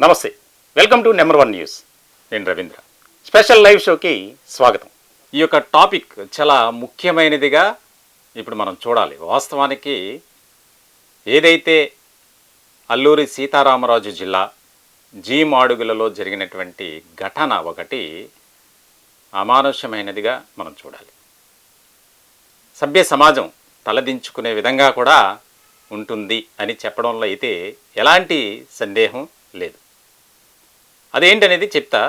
నమస్తే, welcome to number 1 news. నేను Ravindra. Special live షోకి స్వాగతం. ఈ యొక్క టాపిక్ చాలా ముఖ్యమైనదిగా ఇప్పుడు మనం చూడాలి. వాస్తవానికి ఏదైతే అల్లూరి సీతారామరాజు జిల్లా జీ మాడుగులలో జరిగినటువంటి ఘటన ఒకటి అమానుష్యమైనదిగా మనం చూడాలి. సభ్య సమాజం తలదించుకునే విధంగా కూడా ఉంటుంది అని చెప్పడంలో అయితే ఎలాంటి సందేహం లేదు. అదేంటనేది చెప్తా.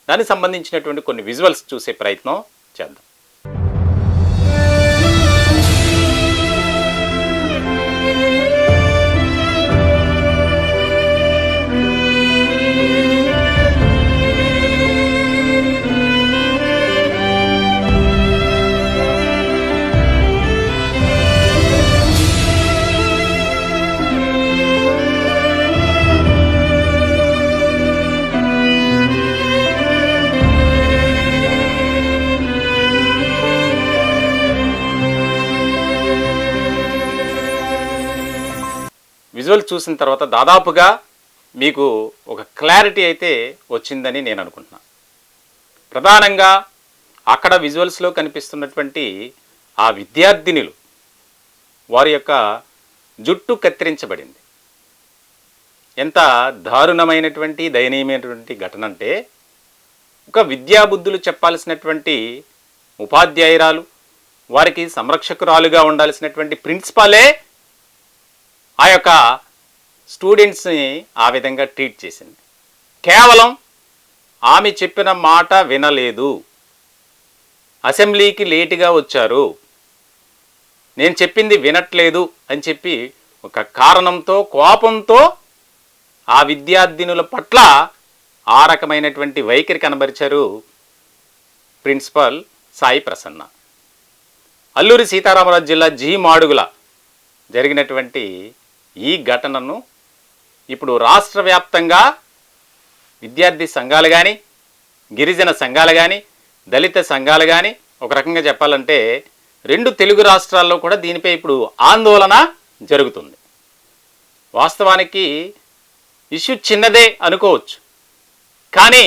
దానికి సంబంధించినటువంటి కొన్ని విజువల్స్ చూసే ప్రయత్నం చేద్దాం. విజువల్ చూసిన తర్వాత దాదాపుగా మీకు ఒక క్లారిటీ అయితే వచ్చిందని నేను అనుకుంటున్నాను. ప్రధానంగా అక్కడ విజువల్స్లో కనిపిస్తున్నటువంటి ఆ విద్యార్థినులు వారి యొక్క జుట్టు కత్తిరించబడింది. ఎంత దారుణమైనటువంటి దయనీయమైనటువంటి ఘటన అంటే, ఒక విద్యాబుద్ధులు చెప్పాల్సినటువంటి ఉపాధ్యాయురాలు, వారికి సంరక్షకురాలుగా ఉండాల్సినటువంటి ప్రిన్సిపాలే ఆ యొక్క స్టూడెంట్స్ని ఆ విధంగా ట్రీట్ చేసింది. కేవలం ఆమె చెప్పిన మాట వినలేదు, అసెంబ్లీకి లేటుగా వచ్చారు, నేను చెప్పింది వినట్లేదు అని చెప్పి ఒక కారణంతో కోపంతో ఆ విద్యార్థినుల పట్ల ఆ రకమైనటువంటి వైఖరి కనబరిచారు ప్రిన్సిపల్ సాయి ప్రసన్న. అల్లూరి సీతారామరాజు జిల్లా జీ మాడుగుల జరిగినటువంటి ఈ ఘటనను ఇప్పుడు రాష్ట్ర వ్యాప్తంగా విద్యార్థి సంఘాలు కానీ, గిరిజన సంఘాలు కానీ, దళిత సంఘాలు కానీ, ఒక రకంగా చెప్పాలంటే 2 తెలుగు రాష్ట్రాల్లో కూడా దీనిపై ఇప్పుడు ఆందోళన జరుగుతుంది. వాస్తవానికి ఇష్యూ చిన్నదే అనుకోవచ్చు, కానీ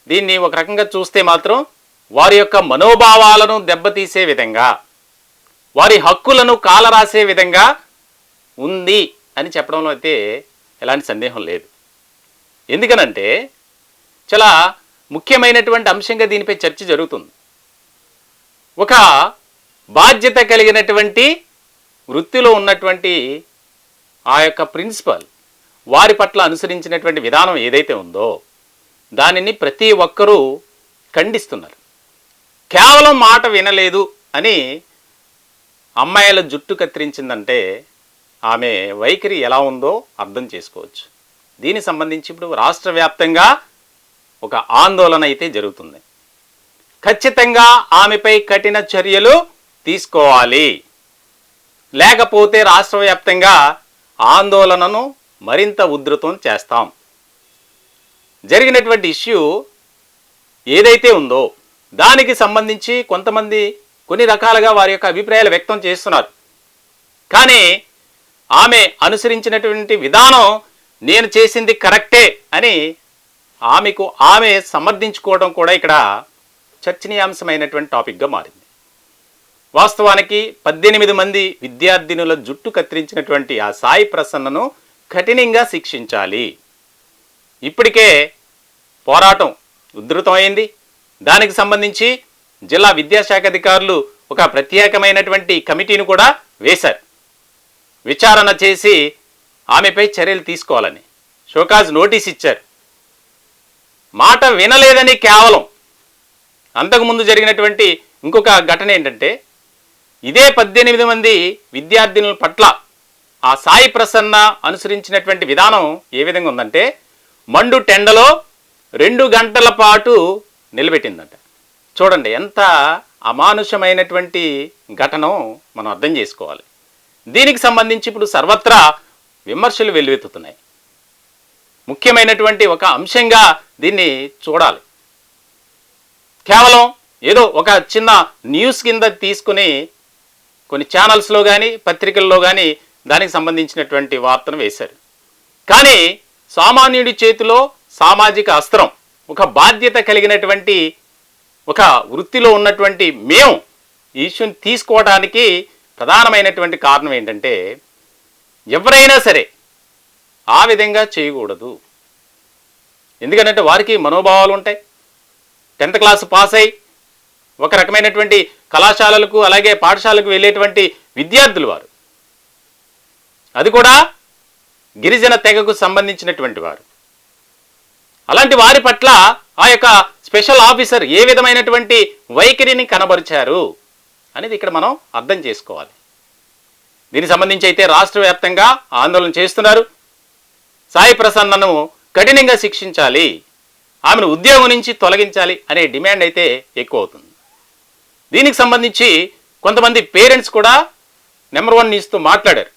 దీన్ని ఒక రకంగా చూస్తే మాత్రం వారి యొక్క మనోభావాలను దెబ్బతీసే విధంగా, వారి హక్కులను కాలరాసే విధంగా ఉంది అని చెప్పడంలో అయితే ఎలాంటి సందేహం లేదు. ఎందుకనంటే చాలా ముఖ్యమైనటువంటి అంశంగా దీనిపై చర్చ జరుగుతుంది. ఒక బాధ్యత కలిగినటువంటి వృత్తిలో ఉన్నటువంటి ఆ యొక్క ప్రిన్సిపల్ వారి పట్ల అనుసరించినటువంటి విధానం ఏదైతే ఉందో దానిని ప్రతి ఒక్కరూ ఖండిస్తున్నారు. కేవలం మాట వినలేదు అని అమ్మాయిల జుట్టు కత్తిరించిందంటే ఆమె వైఖరి ఎలా ఉందో అర్థం చేసుకోవచ్చు. దీనికి సంబంధించి ఇప్పుడు రాష్ట్ర వ్యాప్తంగా ఒక ఆందోళన అయితే జరుగుతుంది. ఖచ్చితంగా ఆమెపై కఠిన చర్యలు తీసుకోవాలి, లేకపోతే రాష్ట్ర వ్యాప్తంగా ఆందోళనను మరింత ఉధృతం చేస్తాం. జరిగినటువంటి ఇష్యూ ఏదైతే ఉందో దానికి సంబంధించి కొంతమంది కొన్ని రకాలుగా వారి యొక్క అభిప్రాయాలు వ్యక్తం చేస్తున్నారు. కానీ ఆమె అనుసరించినటువంటి విధానం నేను చేసింది కరెక్టే అని ఆమె సమర్థించుకోవడం కూడా ఇక్కడ చర్చనీయాంశమైనటువంటి టాపిక్గా మారింది. వాస్తవానికి 18 మంది విద్యార్థినుల జుట్టు కత్తిరించినటువంటి ఆ సాయి ప్రసన్నను కఠినంగా శిక్షించాలి. ఇప్పటికే పోరాటం ఉధృతమైంది. దానికి సంబంధించి జిల్లా విద్యాశాఖ అధికారులు ఒక ప్రత్యేకమైనటువంటి కమిటీని కూడా వేశారు. విచారణ చేసి ఆమెపై చర్యలు తీసుకోవాలని షోకాజ్ నోటీస్ ఇచ్చారు. మాట వినలేదని కేవలం అంతకుముందు జరిగినటువంటి ఇంకొక ఘటన ఏంటంటే, ఇదే 18 మంది విద్యార్థినుల పట్ల ఆ సాయి ప్రసన్న అనుసరించినటువంటి విధానం ఏ విధంగా ఉందంటే, మండు టెండలో 2 గంటల పాటు నిలబెట్టిందంట. చూడండి, ఎంత అమానుషమైనటువంటి ఘటనో మనం అర్థం చేసుకోవాలి. దీనికి సంబంధించి ఇప్పుడు సర్వత్రా విమర్శలు వెల్లువెత్తుతున్నాయి. ముఖ్యమైనటువంటి ఒక అంశంగా దీన్ని చూడాలి. కేవలం ఏదో ఒక చిన్న న్యూస్ కింద తీసుకుని కొన్ని ఛానల్స్లో కానీ పత్రికల్లో కానీ దానికి సంబంధించినటువంటి వార్తను వేశారు. కానీ సామాన్యుడి చేతిలో సామాజిక అస్త్రం. ఒక బాధ్యత కలిగినటువంటి ఒక వృత్తిలో ఉన్నటువంటి మేము ఈ ఇష్యూని తీసుకోవడానికి ప్రధానమైనటువంటి కారణం ఏంటంటే, ఎవరైనా సరే ఆ విధంగా చేయకూడదు. ఎందుకంటే వారికి మనోభావాలు ఉంటాయి. 10th క్లాస్ పాస్ అయి ఒక రకమైనటువంటి కళాశాలలకు అలాగే పాఠశాలకు వెళ్ళేటువంటి విద్యార్థులు వారు, అది కూడా గిరిజన తెగకు సంబంధించినటువంటి వారు. అలాంటి వారి పట్ల ఆ యొక్క స్పెషల్ ఆఫీసర్ ఏ విధమైనటువంటి వైఖరిని కనబరిచారు అనేది ఇక్కడ మనం అర్థం చేసుకోవాలి. దీనికి సంబంధించి అయితే రాష్ట్ర వ్యాప్తంగా ఆందోళన చేస్తున్నారు. సాయి ప్రసన్నను కఠినంగా శిక్షించాలి, ఆమెను ఉద్యోగం నుంచి తొలగించాలి అనే డిమాండ్ అయితే ఎక్కువ అవుతుంది. దీనికి సంబంధించి కొంతమంది పేరెంట్స్ కూడా నెంబర్ 1 న్యూస్తో మాట్లాడారు.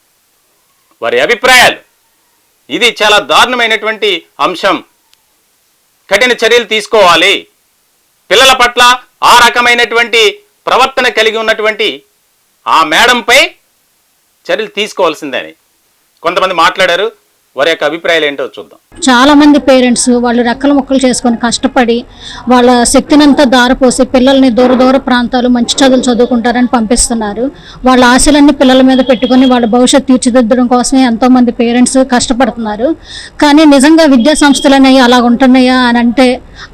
వారి అభిప్రాయాలు, ఇది చాలా దారుణమైనటువంటి అంశం, కఠిన చర్యలు తీసుకోవాలి, పిల్లల పట్ల ఆ రకమైనటువంటి ప్రవర్తన కలిగి ఉన్నటువంటి ఆ మేడంపై చర్యలు తీసుకోవాల్సిందని కొంతమంది మాట్లాడారు. వారి యొక్క అభిప్రాయాలు ఏంటో చూద్దాం. చాలా మంది పేరెంట్స్ వాళ్ళు రెక్కల ముక్కలు చేసుకొని కష్టపడి వాళ్ళ శక్తినంతా దారపోసి పిల్లల్ని దూర దూర ప్రాంతాలు మంచి చదువులు చదువుకుంటారని పంపిస్తున్నారు. వాళ్ళ ఆశలన్నీ పిల్లల మీద పెట్టుకొని వాళ్ళ భవిష్యత్తు తీర్చిదిద్దడం కోసమే ఎంతోమంది పేరెంట్స్ కష్టపడుతున్నారు. కానీ నిజంగా విద్యా సంస్థలు అనేవి అలా ఉంటున్నాయా అని అంటే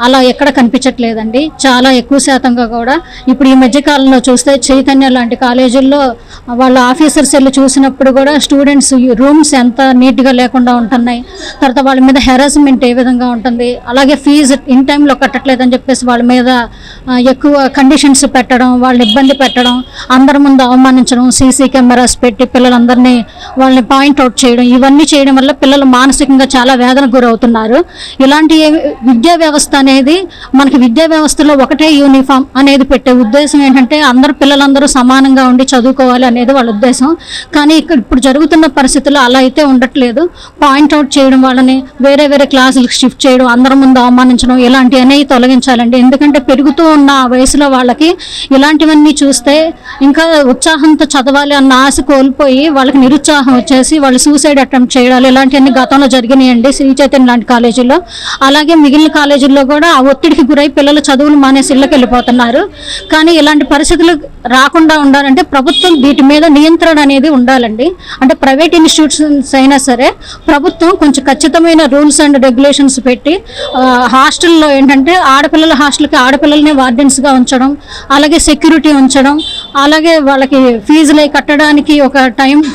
అలా ఎక్కడ కనిపించట్లేదండి. చాలా ఎక్కువ శాతంగా కూడా ఇప్పుడు ఈ మధ్యకాలంలో చూస్తే చైతన్య లాంటి కాలేజీల్లో వాళ్ళ ఆఫీసర్స్ వెళ్ళి చూసినప్పుడు కూడా స్టూడెంట్స్ రూమ్స్ ఎంత నీట్గా లేకుండా ఉంటున్నాయి. తర్వాత వాళ్ళ మీద హెరాస్మెంట్ ఏ విధంగా ఉంటుంది, అలాగే ఫీజు ఇన్ టైంలో కట్టట్లేదని చెప్పేసి వాళ్ళ మీద ఎక్కువ కండిషన్స్ పెట్టడం, వాళ్ళని ఇబ్బంది పెట్టడం, అందరి ముందు అవమానించడం, సీసీ కెమెరాస్ పెట్టి పిల్లలందరినీ వాళ్ళని పాయింట్అవుట్ చేయడం, ఇవన్నీ చేయడం వల్ల పిల్లలు మానసికంగా చాలా వేదనకు గురవుతున్నారు. ఇలాంటి విద్యా వ్యవస్థ అనేది మనకి విద్యా వ్యవస్థలో ఒకటే యూనిఫామ్ అనేది పెట్టే ఉద్దేశం ఏంటంటే అందరు పిల్లలందరూ సమానంగా ఉండి చదువుకోవాలి అనేది వాళ్ళ ఉద్దేశం. కానీ ఇప్పుడు జరుగుతున్న పరిస్థితుల్లో అలా అయితే ఉండట్లేదు. పాయింట్అవుట్ చేయడం, వాళ్ళని వేరే వేరే క్లాసులకు షిఫ్ట్ చేయడం, అందరి ముందు అవమానించడం, ఇలాంటివన్నీ తొలగించాలండి. ఎందుకంటే పెరుగుతూ ఉన్న వయసులో వాళ్ళకి ఇలాంటివన్నీ చూస్తే ఇంకా ఉత్సాహంతో చదవాలి అన్న ఆశ కోల్పోయి వాళ్ళకి నిరుత్సాహం వచ్చేసి వాళ్ళు సూసైడ్ అటెంప్ట్ చేయడాలు ఇలాంటివన్నీ గతంలో జరిగినాయండి శ్రీ చైతన్య లాంటి కాలేజీల్లో. అలాగే మిగిలిన కాలేజీల్లో కూడా ఆ ఒత్తిడికి గురై పిల్లలు చదువులు మానేసి ఇళ్ళకి వెళ్ళిపోతున్నారు. కానీ ఇలాంటి పరిస్థితులు రాకుండా ఉండాలంటే ప్రభుత్వం వీటి మీద నియంత్రణ అనేది ఉండాలండి. అంటే ప్రైవేట్ ఇన్స్టిట్యూషన్స్ అయినా సరే ప్రభుత్వం కొంచెం ఖచ్చితమైన రూల్స్ అండ్ రెగ్యులేషన్స్ పెట్టి హాస్టల్లో ఏంటంటే ఆడపిల్లల హాస్టల్కి ఆడపిల్లల్ని వార్డెన్స్గా ఉంచడం, అలాగే సెక్యూరిటీ ఉంచడం, అలాగే వాళ్ళకి ఫీజులు కట్టడానికి ఒక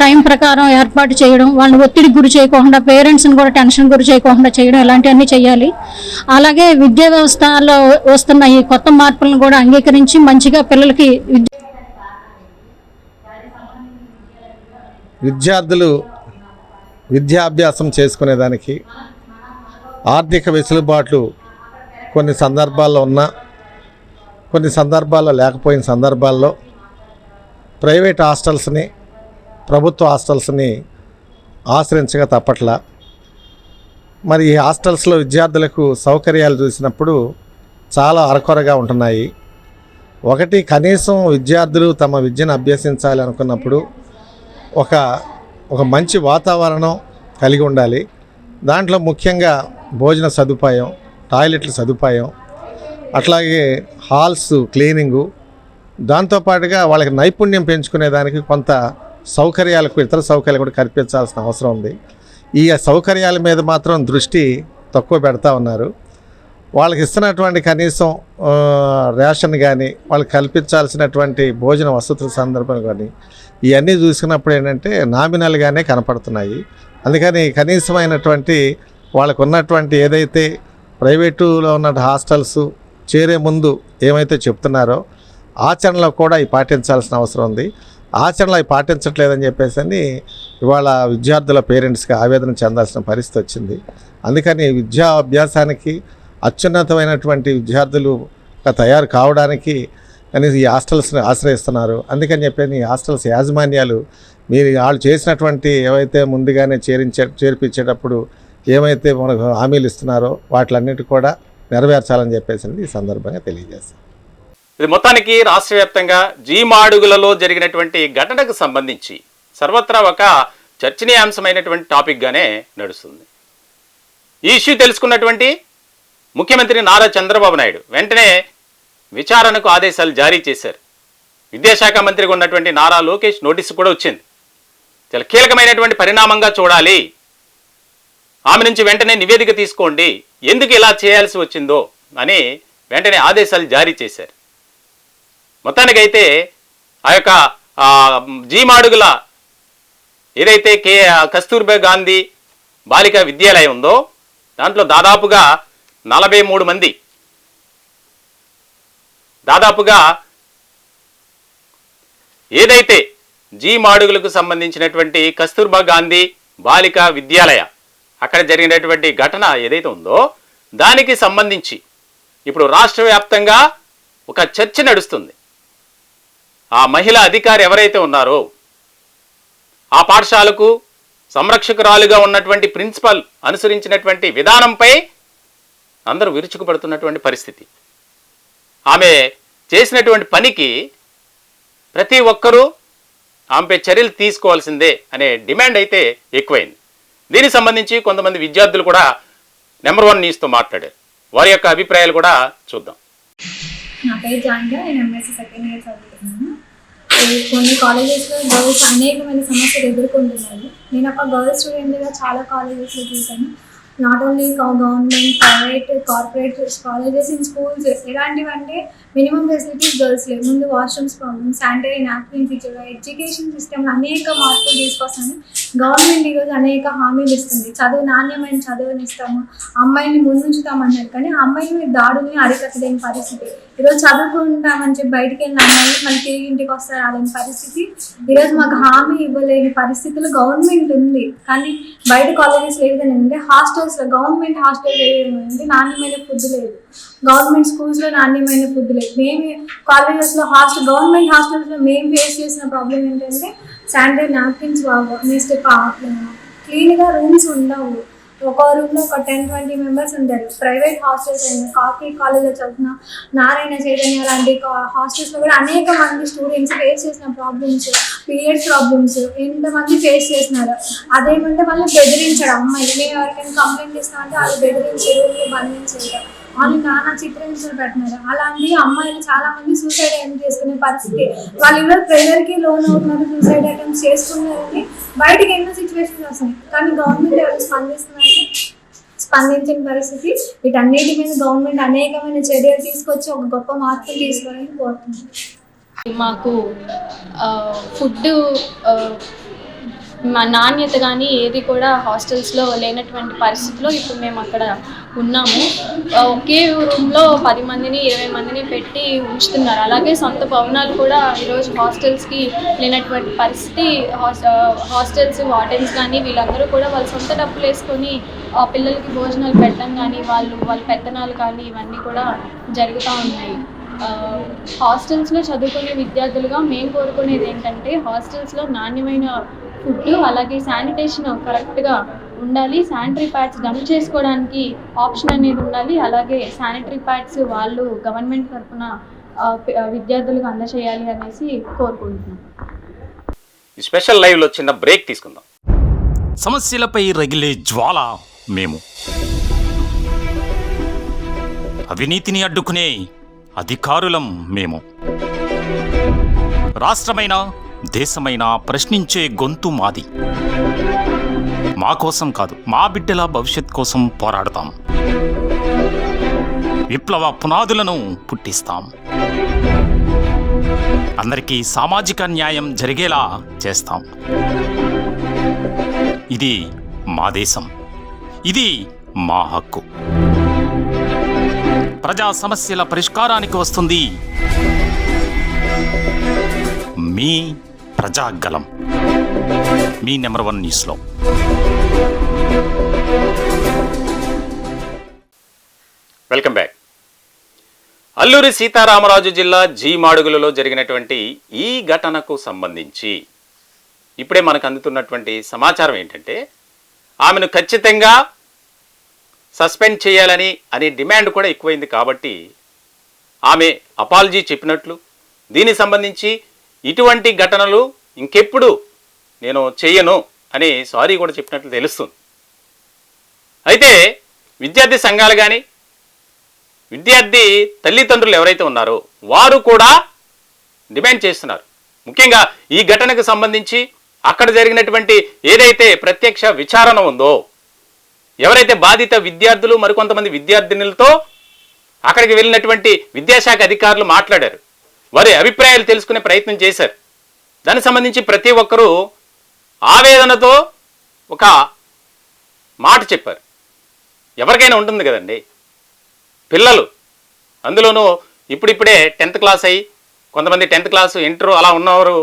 టైం ప్రకారం ఏర్పాటు చేయడం, వాళ్ళని ఒత్తిడికి గురి చేయకుండా పేరెంట్స్ని కూడా టెన్షన్ గురి చేయకుండా చేయడం, ఇలాంటివన్నీ చేయాలి. అలాగే విద్యా వ్యవస్థలో వస్తున్న ఈ కొత్త మార్పులను కూడా అంగీకరించి మంచిగా పిల్లలకి విద్యార్థులు విద్యాభ్యాసం చేసుకునేదానికి ఆర్థిక వెసులుబాట్లు కొన్ని సందర్భాల్లో ఉన్నా, కొన్ని సందర్భాల్లో లేకపోయిన సందర్భాల్లో ప్రైవేట్ హాస్టల్స్ని ప్రభుత్వ హాస్టల్స్ని ఆశ్రయించగా తప్పట్లా. మరి ఈ హాస్టల్స్లో విద్యార్థులకు సౌకర్యాలు చూసినప్పుడు చాలా అరకొరగా ఉంటున్నాయి. ఒకటి, కనీసం విద్యార్థులు తమ విద్యను అభ్యసించాలి అనుకున్నప్పుడు ఒక మంచి వాతావరణం కలిగి ఉండాలి. దాంట్లో ముఖ్యంగా భోజన సదుపాయం, టాయిలెట్ల సదుపాయం, అట్లాగే హాల్స్ క్లీనింగు, దాంతోపాటుగా వాళ్ళకి నైపుణ్యం పెంచుకునేదానికి కొంత సౌకర్యాలకు ఇతర సౌకర్యాలు కూడా కల్పించాల్సిన అవసరం ఉంది. ఈ సౌకర్యాల మీద మాత్రం దృష్టి తక్కువ పెడతా ఉన్నారు. వాళ్ళకి ఇస్తున్నటువంటి కనీసం రేషన్ కానీ, వాళ్ళకి కల్పించాల్సినటువంటి భోజన వసతుల సందర్భాలు కానీ ఇవన్నీ చూసుకున్నప్పుడు ఏంటంటే నామినల్గానే కనపడుతున్నాయి. అందుకని కనీసమైనటువంటి వాళ్ళకు ఉన్నటువంటి ఏదైతే ప్రైవేటులో ఉన్న హాస్టల్స్ చేరే ముందు ఏమైతే చెప్తున్నారో ఆచరణలో కూడా ఇవి పాటించాల్సిన అవసరం ఉంది. ఆచరణలో అవి పాటించట్లేదని చెప్పేసి ఇవాళ విద్యార్థుల పేరెంట్స్కి ఆవేదన చెందాల్సిన పరిస్థితి వచ్చింది. అందుకని విద్యా అభ్యాసానికి అత్యున్నతమైనటువంటి విద్యార్థులు తయారు కావడానికి కనీసం ఈ హాస్టల్స్ని ఆశ్రయిస్తున్నారు. అందుకని చెప్పి ఈ హాస్టల్స్ యాజమాన్యాలు మీరు వాళ్ళు చేసినటువంటి ఏవైతే ముందుగానే చేర్పించేటప్పుడు ఏమైతే మనకు హామీలు ఇస్తున్నారో వాటిలన్నిటి కూడా నెరవేర్చాలని చెప్పేసి ఈ సందర్భంగా తెలియజేస్తాం. ఇది మొత్తానికి రాష్ట్ర వ్యాప్తంగా జీమాడుగులలో జరిగినటువంటి ఘటనకు సంబంధించి సర్వత్రా ఒక చర్చనీయాంశమైనటువంటి టాపిక్గానే నడుస్తుంది. ఈ ఇష్యూ తెలుసుకున్నటువంటి ముఖ్యమంత్రి నారా చంద్రబాబు నాయుడు వెంటనే విచారణకు ఆదేశాలు జారీ చేశారు. విద్యాశాఖ మంత్రిగా ఉన్నటువంటి నారా లోకేష్ నోటీసు కూడా వచ్చింది. చాలా కీలకమైనటువంటి పరిణామంగా చూడాలి, ఆమె నుంచి వెంటనే నివేదిక తీసుకోండి, ఎందుకు ఇలా చేయాల్సి వచ్చిందో అని వెంటనే ఆదేశాలు జారీ చేశారు. మొత్తానికైతే ఆ యొక్క జీమాడుగుల ఏదైతే కస్తూర్బా గాంధీ బాలికా విద్యాలయం ఉందో దాంట్లో దాదాపుగా 43 మంది ఏదైతే జీమాడుగులకు సంబంధించినటువంటి కస్తూర్బా గాంధీ బాలికా విద్యాలయ అక్కడ జరిగినటువంటి ఘటన ఏదైతే ఉందో దానికి సంబంధించి ఇప్పుడు రాష్ట్ర వ్యాప్తంగా ఒక చర్చ నడుస్తుంది. ఆ మహిళా అధికారి ఎవరైతే ఉన్నారో ఆ పాఠశాలకు సంరక్షకురాలుగా ఉన్నటువంటి ప్రిన్సిపల్ అనుసరించినటువంటి విధానంపై అందరూ విరుచుకుపడుతున్నటువంటి పరిస్థితి. ఆమె చేసినటువంటి పనికి ప్రతి ఒక్కరూ ఆమెపై చర్యలు తీసుకోవాల్సిందే అనే డిమాండ్ అయితే ఎక్కువైంది. దీనికి సంబంధించి కొంతమంది విద్యార్థులు కూడా నెంబర్ 1 న్యూస్తో మాట్లాడారు. వారి యొక్క అభిప్రాయాలు కూడా చూద్దాం. నా పేరు జాన్గా, నేను ఎంఎస్సీ సెకండ్ ఇయర్ చదువుతున్నాను. కొన్ని కాలేజెస్లో గర్ల్స్ అనేకమైన సమస్యలు ఎదుర్కొంటున్నారు. నేను ఒక గర్ల్స్ స్టూడెంట్గా చాలా కాలేజెస్లో చూసాను. Not only government, private, corporate colleges, in schools ఎలాంటివంటే మినిమం ఫెసిలిటీస్ గర్ల్స్ లేవు. ముందు వాష్రూమ్స్ ప్రాబ్లమ్, శానిటరీ నాప్కిన్స్ ఇచ్చేవారు. ఎడ్యుకేషన్ సిస్టమ్లో అనేక మార్పులు తీసుకొస్తాను. గవర్నమెంట్ ఈరోజు అనేక హామీలు ఇస్తుంది. నాణ్యమైన చదువుని ఇస్తాము, అమ్మాయిని ముందుంచుతామన్నారు. కానీ అమ్మాయిని మీద దాడుల్ని అరికట్టలేని పరిస్థితి. ఈరోజు చదువుకుంటామని చెప్పి బయటికి వెళ్ళిన అమ్మాయిని మళ్ళీ తిరిగి ఇంటికి వస్తారు రాలేని పరిస్థితి. ఈరోజు మాకు హామీ ఇవ్వలేని పరిస్థితులు గవర్నమెంట్ ఉంది. కానీ బయట కాలేజెస్ ఏ విధంగా అంటే హాస్టల్స్లో, గవర్నమెంట్ హాస్టల్స్ ఏ విధంగా అంటే నాణ్యమైన ఫుడ్ లేదు, గవర్నమెంట్ స్కూల్స్లో నాణ్యమైన ఫుడ్ లేదు. మేము కాలేజెస్లో గవర్నమెంట్ హాస్టల్స్లో మేము ఫేస్ చేసిన ప్రాబ్లం ఏంటంటే శానిటరీ నాప్కిన్స్ బాగా, నెక్స్ట్ క్లీన్గా రూమ్స్ ఉండవు. ఒక రూమ్లో ఒక 10-20 మెంబర్స్ ఉంటారు. ప్రైవేట్ హాస్టల్స్ అయినా కాకి కాలేజ్లో చదువుతున్న నారాయణ చైతన్య లాంటి హాస్టల్స్లో కూడా అనేక మంది స్టూడెంట్స్ ఫేస్ చేసిన ప్రాబ్లమ్స్, పీరియడ్ ప్రాబ్లమ్స్ ఎంతమంది ఫేస్ చేస్తున్నారు. అదేమంటే వాళ్ళు బెదిరించడం, అమ్మాయిలు మేము ఎవరికైనా కంప్లైంట్ ఇస్తామంటే వాళ్ళు బెదిరించి రూమ్లో బంధించడం, వాళ్ళు నానా చిత్రహింసలు పెట్టినారు. అలాంటి అమ్మాయిలు చాలా మంది సూసైడ్ అటెంప్ట్ చేసుకునే పరిస్థితి. వాళ్ళు ఈరోజు ప్రెజర్కి లోన్ అవుతున్నారు, సూసైడ్ అటెంప్ట్స్ చేసుకున్నారని బయటకి ఎన్నో సిచ్యువేషన్స్ వస్తున్నాయి. కానీ గవర్నమెంట్ ఎవరు స్పందించిన పరిస్థితి. వీటన్నిటి మీద గవర్నమెంట్ అనేకమైన చర్యలు తీసుకొచ్చి ఒక గొప్ప మార్పులు తీసుకోవాలని కోరుతున్నాం. మాకు ఫుడ్ నాణ్యత కానీ ఏది కూడా హాస్టల్స్లో లేనటువంటి పరిస్థితిలో ఇప్పుడు మేము అక్కడ ఉన్నాము. ఒకే రూమ్లో 10 మందిని 20 మందిని పెట్టి ఉంచుతున్నారు. అలాగే సొంత భవనాలు కూడా ఈరోజు హాస్టల్స్కి లేనటువంటి పరిస్థితి. హాస్టల్స్ వార్డెన్స్ కానీ వీళ్ళందరూ కూడా వాళ్ళ సొంత డబ్బులు వేసుకొని పిల్లలకి భోజనాలు పెట్టడం కానీ వాళ్ళ పెత్తనాలు కానీ ఇవన్నీ కూడా జరుగుతూ ఉన్నాయి. హాస్టల్స్లో చదువుకునే విద్యార్థులుగా మేము కోరుకునేది ఏంటంటే హాస్టల్స్లో నాణ్యమైన ఫుడ్, అలాగే శానిటేషన్ కరెక్ట్గా ఉండాలి. శానిటరీ ప్యాడ్స్ గమ్ చేసుకోవడానికి ఆప్షన్ అనేది ఉండాలి. అలాగే శానిటరీ ప్యాడ్స్ వాళ్ళు గవర్నమెంట్ తరఫున విద్యార్థులకు అందజేయాలి అనేసి కోరుకుంటున్నాం. ఈ స్పెషల్ లైవ్లో చిన్న బ్రేక్ తీసుకుందాం. సమస్యలపై రగిలే జ్వాల మేము, అవినీతిని అడ్డుకునే అధికారులం మేము. రాష్ట్రమైన దేశమైనా ప్రశ్నించే గొంతు మాది. మా కోసం కాదు, మా బిడ్డల భవిష్యత్ కోసం పోరాడతాం. విప్లవ పునాదులను పుట్టిస్తాం. అందరికీ సామాజిక న్యాయం జరిగేలా చేస్తాం. ఇది మా దేశం, ఇది మా హక్కు. ప్రజా సమస్యల పరిష్కారానికి వస్తుంది మీ ప్రజాగలం, మీ నెంబర్ 1 న్యూస్లో. Welcome back. అల్లూరి సీతారామరాజు జిల్లా జీమాడుగులలో జరిగినటువంటి ఈ ఘటనకు సంబంధించి ఇప్పుడే మనకు అందుతున్నటువంటి సమాచారం ఏంటంటే ఆమెను ఖచ్చితంగా సస్పెండ్ చేయాలని అనే డిమాండ్ కూడా ఎక్కువైంది. కాబట్టి ఆమె అపాలజీ చెప్పినట్లు, దీనికి సంబంధించి ఇటువంటి ఘటనలు ఇంకెప్పుడు నేను చెయ్యను అని సారీ కూడా చెప్పినట్లు తెలుస్తుంది. అయితే విద్యార్థి సంఘాలు కానీ విద్యార్థి తల్లిదండ్రులు ఎవరైతే ఉన్నారో వారు కూడా డిమాండ్ చేస్తున్నారు. ముఖ్యంగా ఈ ఘటనకు సంబంధించి అక్కడ జరిగినటువంటి ఏదైతే ప్రత్యక్ష విచారణ ఉందో, ఎవరైతే బాధిత విద్యార్థులు మరికొంతమంది విద్యార్థినులతో అక్కడికి వెళ్ళినటువంటి విద్యాశాఖ అధికారులు మాట్లాడారు, వారి అభిప్రాయాలు తెలుసుకునే ప్రయత్నం చేశారు. దానికి సంబంధించి ప్రతి ఒక్కరూ ఆవేదనతో ఒక మాట చెప్పారు. ఎవరికైనా ఉంటుంది కదండి, పిల్లలు అందులోనూ ఇప్పుడిప్పుడే 10th క్లాస్ అయ్యి కొంతమంది 10th క్లాసు ఇంటర్ అలా ఉన్నవారు,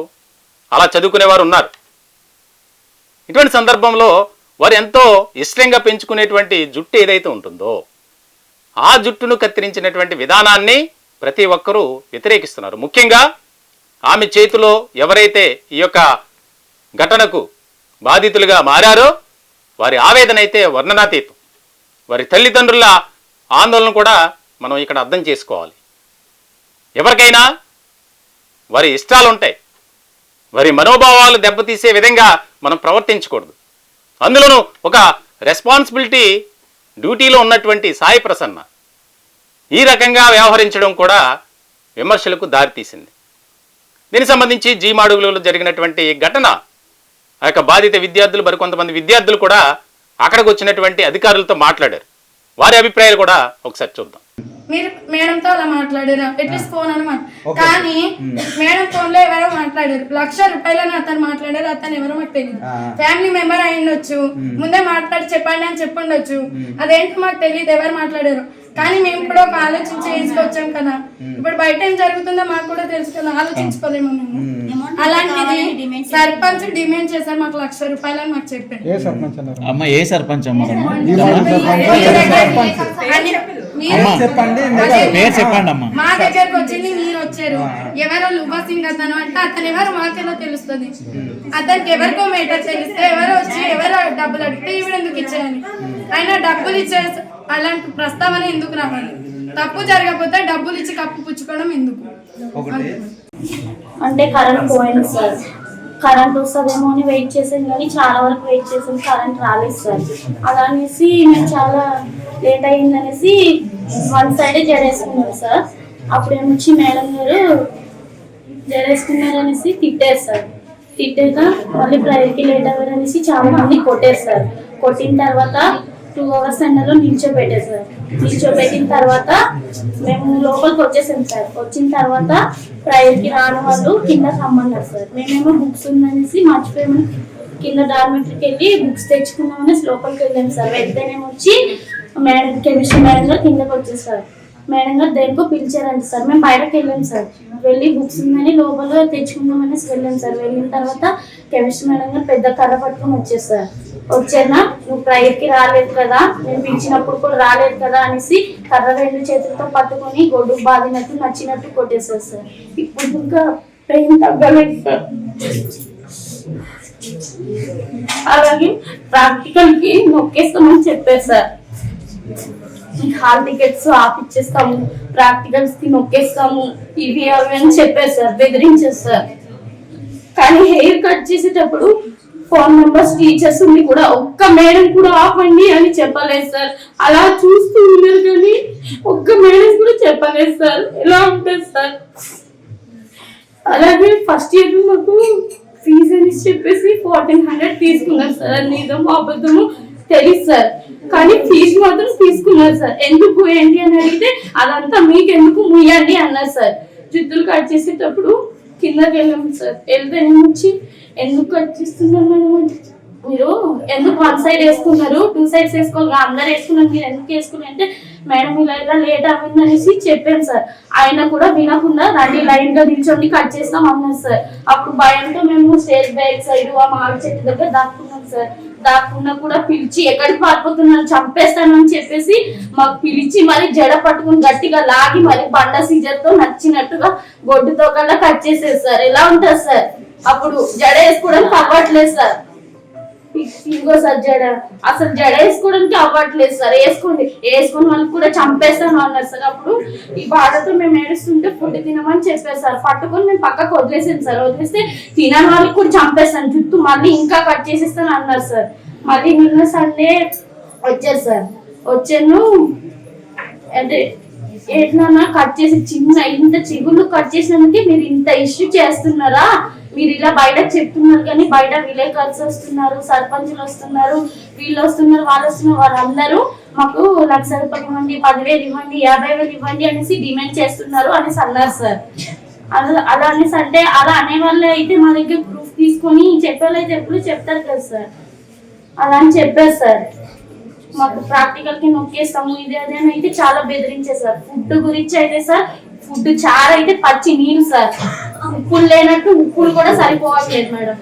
అలా చదువుకునేవారు ఉన్నారు. ఇటువంటి సందర్భంలో వారు ఎంతో ఇష్టంగా పెంచుకునేటువంటి జుట్టు ఏదైతే ఉంటుందో ఆ జుట్టును కత్తిరించినటువంటి విధానాన్ని ప్రతి ఒక్కరూ వ్యతిరేకిస్తున్నారు. ముఖ్యంగా ఆమె చేతిలో ఎవరైతే ఈ యొక్క ఘటనకు బాధితులుగా మారారో వారి ఆవేదన అయితే వర్ణనాతీతం. వారి తల్లిదండ్రుల ఆందోళన కూడా మనం ఇక్కడ అర్థం చేసుకోవాలి. ఎవరికైనా వారి ఇష్టాలు ఉంటాయి, వారి మనోభావాలు దెబ్బతీసే విధంగా మనం ప్రవర్తించకూడదు. అందులోనూ ఒక రెస్పాన్సిబిలిటీ డ్యూటీలో ఉన్నటువంటి సాయి ప్రసన్న ఈ రకంగా వ్యవహరించడం కూడా విమర్శలకు దారితీసింది. దీనికి సంబంధించి జీమాడుగులలో జరిగినటువంటి ఘటన ఆ యొక్క బాధిత విద్యార్థులు మరికొంతమంది విద్యార్థులు కూడా అక్కడికి వచ్చినటువంటి అధికారులతో మాట్లాడారు. వారి అభిప్రాయాలు కూడా ఒకసారి చూద్దాం. మీరు మేడంతో అలా మాట్లాడారు, అట్లీస్ట్ ఫోన్ అనమాట. కానీ మేడం ఫోన్ లో ఎవరో మాట్లాడారు, ₹1,00,000 అతను మాట్లాడారు. అతను ఎవరో మాకు తెలియదు. ఫ్యామిలీ మెంబర్ అయి ఉండొచ్చు, ముందే మాట్లాడి చెప్పండి అని చెప్పుండొచ్చు. అదేంటో మాకు తెలియదు ఎవరు మాట్లాడారు. కానీ మేము కూడా ఒక ఆలోచించి వేసుకొచ్చాం కదా. ఇప్పుడు బయట ఏం జరుగుతుందో మాకు కూడా తెలుసు కదా, ఆలోచించుకోలేము మేము. అలాంటిది సర్పంచ్ డిమాండ్ చేశారు మాకు ₹1,00,000 అని మాకు చెప్పారు. అమ్మ ఏ సర్పంచ్ అమ్మ? పేరు చెప్పండి అమ్మా. మా దగ్గరకు వచ్చింది, మీరు వచ్చారు. ఎవరో లుబా సింగ్ అతను అంటే అతను ఎవరు మాకేదో తెలుస్తుంది. అతనికి ఎవరికో మేటర్ తెలిస్తే ఎవరో వచ్చి ఎవరో డబ్బులు అడిగితే ఈవిడ ఎందుకు ఇచ్చేయాలి? ఆయన డబ్బులు ఇచ్చే అలాంటి ప్రస్తావన ఎందుకు రావాలి? తప్పు జరగకపోతే డబ్బులు ఇచ్చి కప్పు పుచ్చుకోవడం ఎందుకు? అంటే కరెంట్ పోయింది సార్, కరెంట్ వస్తుందేమో అని వెయిట్ చేసాం, కానీ చాలా వరకు వెయిట్ చేసాం, కరెంట్ రాలేదు సార్. అలా అనేసి మేము చాలా లేట్ అయ్యిందనేసి వన్ సైడే జడేసుకున్నాం సార్. అప్పుడేమొచ్చి మేడం గారు జడేసుకున్నారనేసి తిట్టారు సార్. తిట్టాక మళ్ళీ ప్రైవేట్కి లేట్ అవ్వరు అనేసి చాలా మంది కొట్టారు సార్. కొట్టిన తర్వాత 2 hours ఎండలో నిల్చోబెట్టారు సార్. నిల్చోబెట్టిన తర్వాత మేము లోపలికి వచ్చేసాం సార్. వచ్చిన తర్వాత ప్రైవేట్కి రాని వాళ్ళు కింద రమ్మన్నారు సార్. మేమేమో బుక్స్ ఉందనేసి మర్చిపోయామని కింద డార్మెంటరీకి వెళ్ళి బుక్స్ తెచ్చుకున్నామనేసి లోపలికి వెళ్ళాము సార్. వెళ్తేనేమో వచ్చి మేడం కెమిస్ట్రీ మేడం గారు కిందకి వచ్చేసారు. మేడం గారు దేనికో పిలిచారంట సార్. మేము బయటకు వెళ్ళాం సార్. వెళ్ళి బుక్స్ ఉందని లోపల తెచ్చుకుందామనేసి వెళ్ళాం సార్. వెళ్ళిన తర్వాత కెమిస్ట్రీ మేడం గారు పెద్ద కర్ర పట్టుకొని వచ్చేసారు. వచ్చేనా నువ్వు ప్రైవేట్కి రాలేదు కదా, నేను పిలిచినప్పుడు కూడా రాలేదు కదా అనేసి కర్ర 2 చేతులతో పట్టుకొని గొడ్డు బాధినట్టు నచ్చినట్టు కొట్టేశారు సార్. ఇప్పుడు ఇంకా పెయిన్ తగ్గలేదు సార్. అలాగే ప్రాక్టికల్కి నొక్కేస్తామని చెప్పారు సార్. హాల్ టికెట్స్ ఆపిచ్చేస్తాము, ప్రాక్టికల్స్ కి నొక్కేస్తాము, ఇవి అవి అని చెప్పారు సార్, బెదిరించారు సార్. కానీ హెయిర్ కట్ చేసేటప్పుడు ఫోన్ నెంబర్స్ టీచర్స్ ఉండి కూడా ఒక్క మేడం కూడా ఆపండి అని చెప్పలేదు సార్. అలా చూస్తూ ఉన్నారు కానీ ఒక్క మేడం కూడా చెప్పలేదు సార్. ఎలా ఉంటుంది సార్? అలాగే ఫస్ట్ ఇయర్ మాకు ఫీజు అని చెప్పేసి 1400 తీసుకున్నారు సార్. అది నిజమో అబద్ధమో తెలుసు సార్, కానీ ఫీజు మాత్రం తీసుకున్నారు సార్. ఎందుకు ఏంటి అని అడిగితే అదంతా మీకు ఎందుకు ముయ్యండి అన్నారు సార్. జుత్తులు కట్ చేసేటప్పుడు కిందకి వెళ్ళాము సార్. వెళ్తేనేమొచ్చి ఎందుకు కట్ చేస్తున్నారు మేడం, మీరు ఎందుకు 1 side వేసుకున్నారు, 2 sides వేసుకోవాలి, అందరు వేసుకున్నారు, మీరు ఎందుకు వేసుకున్నారు అంటే మేడం ఇలా ఇలా లేట్ అయింది అనేసి చెప్పాను సార్. ఆయన కూడా వినకుండా రండి లైన్ గా నిల్చొని కట్ చేస్తాం అన్నారు సార్. అప్పుడు భయంతో మేము స్టేజ్ బ్యాక్ సైడ్ ఆ మామిడి చెట్టు దగ్గర దాక్కున్నాం సార్. దాక్కున్నా కూడా పిలిచి ఎక్కడికి పారిపోతున్నాను చంపేస్తానని చెప్పేసి మాకు పిలిచి మరి జడ పట్టుకుని గట్టిగా లాగి మరి బండ సీజర్ తో నచ్చినట్టుగా గొడ్డుతో కల్లా కట్ చేసేది సార్. ఎలా ఉంటుంది సార్? అప్పుడు జడ వేసుకోవడానికి అవ్వట్లేదు సార్. ఇంకో సార్ జడ అసలు జడ వేసుకోవడానికి అవ్వట్లేదు సార్. వేసుకుని వాళ్ళకి కూడా చంపేస్తాను అన్నారు సార్. అప్పుడు ఈ బాధతో మేము ఏడుస్తుంటే ఫుడ్ తినమని చెప్పారు సార్. పట్టుకొని మేము పక్కకు వదిలేసాను సార్. వదిలేస్తే తినని వాళ్ళకి కూడా చంపేస్తాను, జుట్టు మళ్ళీ ఇంకా కట్ చేసేస్తాను అన్నారు సార్. మళ్ళీ నిన్న సండే వచ్చారు సార్. వచ్చాను అంటే ఎట్లా కట్ చేసి చిన్న ఇంత చిగుళ్ళు కట్ చేసినందుకే మీరు ఇంత ఇష్యూ చేస్తున్నారా, మీరు ఇలా బయటకు చెప్తున్నారు కానీ బయట విలేకరులు వస్తున్నారు, సర్పంచులు వస్తున్నారు, వీళ్ళు వస్తున్నారు, వాళ్ళు వస్తున్నారు, వాళ్ళందరూ మాకు 1,00,000 రూపాయలు ఇవ్వండి, 10,000 ఇవ్వండి, 50,000 ఇవ్వండి అనేసి డిమాండ్ చేస్తున్నారు అనేసి అన్నారు సార్. అలా అనేసి అంటే అలా అనేవాళ్ళు అయితే మా దగ్గర ప్రూఫ్ తీసుకొని చెప్పేవాళ్ళు అయితే ఎప్పుడు చెప్తారు కదా సార్, అలా అని చెప్పారు సార్. మాకు ప్రాక్టికల్ కి నొక్కేస్తాము ఇది అదే అని అయితే చాలా బెదిరించారు సార్. ఫుడ్ గురించి అయితే సార్, ఫుడ్ చారు అయితే పచ్చి నీళ్ళు సార్, ఉప్పులు లేనట్టు ఉప్పులు కూడా సరిపోవట్లేదు మేడం.